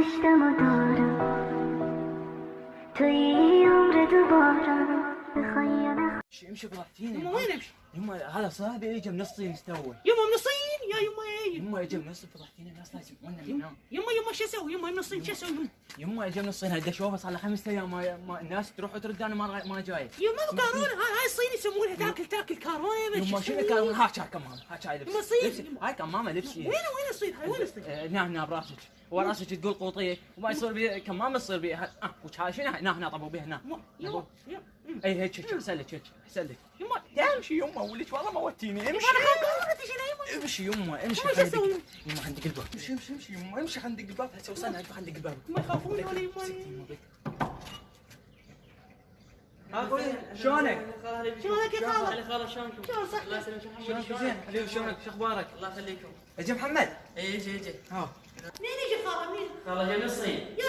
داشتم و دارم توی عمر دوباره بخوای یا نخوای. امشي براحتينا. يما وين امشي؟ يما هذا صاحبي اجى من الصين استوى. يما من الصين؟ يا يما ايه؟ يما اجى من الصين براحتينا الناس لازم ننام. يما شو اسوي؟ يما من الصين شو اسوي؟ يما اجى من الصين هدا اشوفه صار له 5 ايام ما الناس تروح وترد انا ما جاي. يما كورونا هاي الصين يسمونها تاكل كورونا. يما شنو كورونا؟ هاك كمامه هاي لبس. يما الصين هاي كمامه لبسي. وين الصين؟ هاي وين الصين؟ هنا براسك وراسك تقول قوطيه وما يصير بي كمامه تصير بي وش هاي شنو هنا طبوا بها هنا. يما اي هيك احسن لك يما امشي يما ولك والله موتيني امشي. انا تجي يما امشي يما امشي. وش اسوي؟ يما عندك الباب امشي يما امشي عندك الباب هسه وصلنا عندك الباب. ما يخافون ولا يما. شلونك؟ شلونك يا خالد؟ علي خالد شلونكم؟ شلون صح؟ الله يسلمك شو شلونك حالك؟ زين حبيبي شلونك شو اخبارك؟ الله يخليكم. اجي محمد. اي اجي ها مين يجي خالد مين؟ خالد جاي من الصين. يا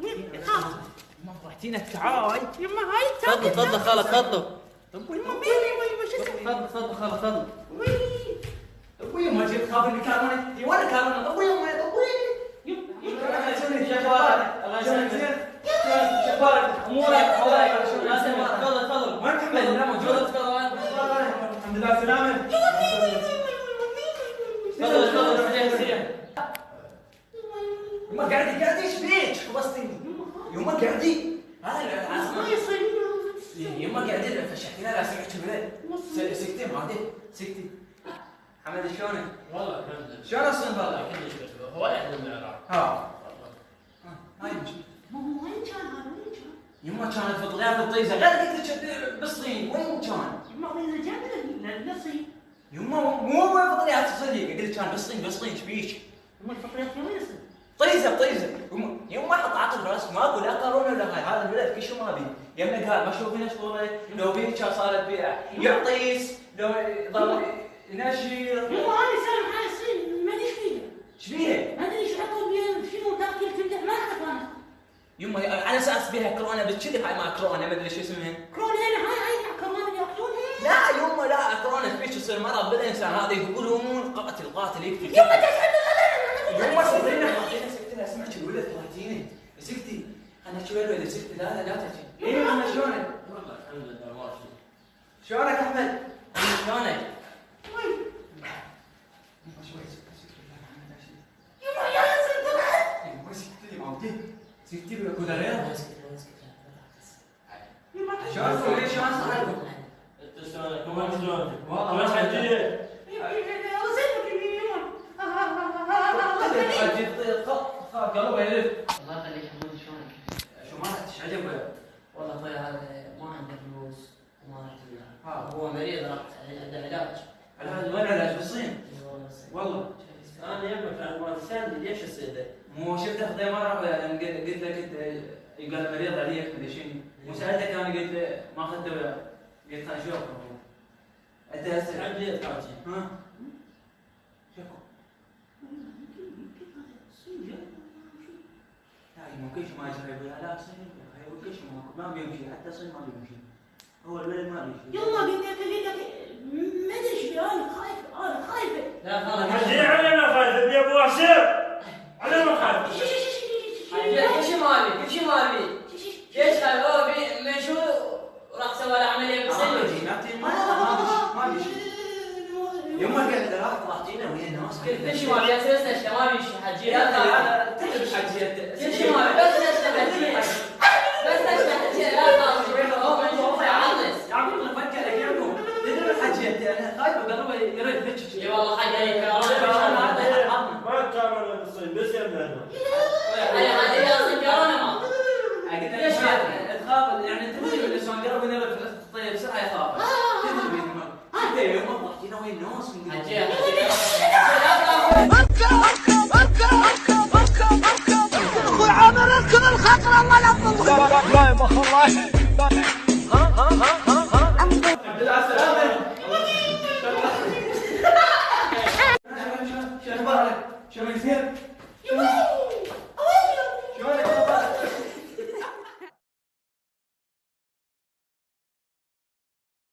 وين خالد؟ ما فرحتينا تعال. يما هاي تفضل تفضل خالد تفضل. يما مين يما شو اسوي؟ تفضل تفضل خالد تفضل. وين؟ ابوي ما جيت خاف من كارونا هي وين كارونا ابوي ابوي شو اخبارك؟ الله يسلمك. شو اخبارك؟ امورك احوالك الله يسلمك. تفضل تفضل. وين محمد؟ لا موجود. الحمد لله سلامة. تفضل تفضل روح جاي سريع. يما قاعدي ايش فيك؟ خلصتي. يما قاعدي. ما يصير. يما قاعدين فشحتينا لا سمعت الولد. سكتي معادي سكتي. حمد شلونك؟ والله الحمد لله. شلون الصين بالله؟ كلش بس هو واحد من العراق. ها هاي مشي. وين كان هذا؟ وين كان؟ يما كانت في طليعة الطيزة غير قلت لك بالصين وين كان؟ يما وين جاب من الصين؟ يما مو وين في طليعة الصديق قلت كان بالصين ايش بيك؟ يما الفقريات وين الصين؟ طيزة يما حط عقل براسك ماكو لا كورونا ولا هاي هذا الولد كل شيء ما بي يمنا قال ما اشوف هنا صورة لو بيك كان صارت بيع يعطيس لو ضل ينشر. يما انا سالم حال الصين ما ادري ايش فيها. ايش بيها؟ ما ادري ايش عقب بيها شنو تاكل تمدح ما اعرف انا. يما على اساس بيها كورونا بتكذب هاي ما كورونا ما ادري شو اسمها. كورونا هاي كورونا ياكلونها. لا يما لا كورونا فيك يصير مرض بالانسان هذا يقولون قاتل يقتل. يما تسعد يما صدقينا سكتي سمعت الولد طلعتيني سكتي انا شو الولد سكتي لا تجي. اي انا شلونك؟ والله الحمد لله ما في. شلونك احمد؟ شلونك؟ وين؟ يما شوي سكتي يما يا سيد بعد. يما سكتي معودي سكتي ولا كودرير. يما شلون شلون صار لكم؟ انت شلونك؟ كمان شلونك؟ والله ما حد قلبه يلف. الله يخليك حمود شلونك؟ شو مالك ايش عجبك؟ والله اخوي هذا ما عنده فلوس وما راح ها. هو مريض راح عنده علاج. العلاج وين العلاج بالصين؟ اي والله الصين. والله انا يمك عند ما تسالني ليش يصير ذا؟ مو شفت اخذه مره لما قلت لك انت قال مريض عليك مدري شنو مساعدتك انا قلت ما اخذته قلت انا شوف انت هسه عندي حاجي. ها شوف لا مو كل شيء ما يصير يقول لا صين يقول كل شيء ما بيمشي حتى صين ما بيمشي هو الولد ما بيمشي. يلا قلت لك ما ادري ايش بي انا خايفه. لا خالد حجي علينا خايف ابي ابو عسير. علينا خايف. كل شيء ما بي ليش خايف؟ هو شو راح سوى له عمليه بالصين. ما بيمشي يما قاعد لا طلعتينا ويا الناس كل شيء ما بي اساس نشته ما بيمشي حجي. لا لا تعرف حجي كل شيء ما بي بس نشته حجي. بس نشته حجي لا خالد هو يعطس. يعقوب نفكر لك يعقوب تدري الحجي انا خايف قلبه يرد فتش. اي والله حاجه هيك ما كان بالصين بس يمنا. هذه اصلا كورونا ما ليش تخاف يعني انت تدري اللي شلون قرب ينرد في الطيب بسرعه يخاف. تدري انت يوم طلعتينا وين الناس حجي اخوي عامر اركض الخطر الله لا تضل. لا يا مخ الله. عبد الله سلامة.